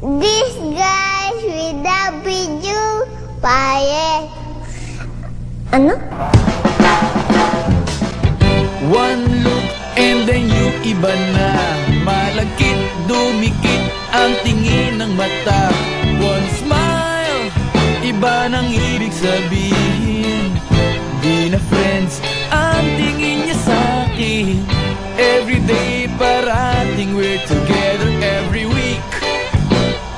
These guys without video, pare. Ano? One look and then you iba na. Malagkit, dumikit ang tingin ng mata. One smile, iba nang ibig sabihin. Di na friends ang tingin niya sa'kin. Everyday parating we're together every week.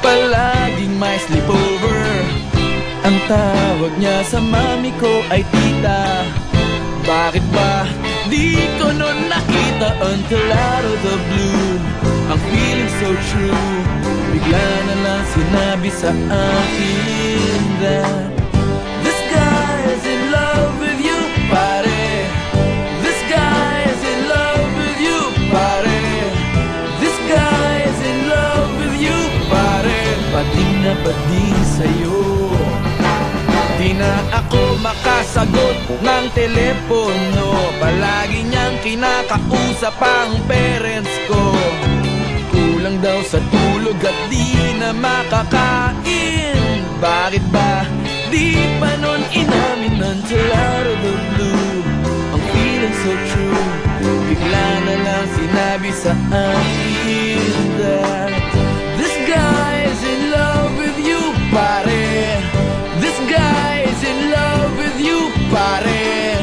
Palaging may sleepover. Ang tawag niya sa mami ko ay tita. Bakit ba di ko nun nakita until out of the blue? Ang feeling so true, bigla na lang sinabi sa akin that this guy is in love with you, pare. This guy is in love with you, pare. This guy is in love with you, pare. Pating na pating sa'yo. Di na ako makasagot ng telepono. Palagi niyang kinakausap ang parents ko. Kulang daw sa tulog at di na makakain. Bakit ba di pa nun inamin until out of the blue? Ang feeling so true, bigla na lang sinabi sa akin that this guy is in love with you, pare. This guy is in love with you, pare.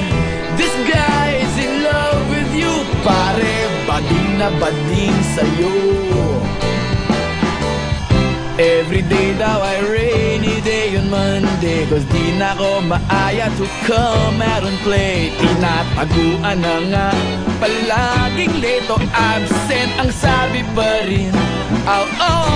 This guy is in love with you, pare. Bading na bading sa'yo. Everyday daw ay rainy day on Monday, cause di na ko maaya to come out and play. Tinataguan na nga, palaging late o absent ang sabi pa rin. Oh, oh,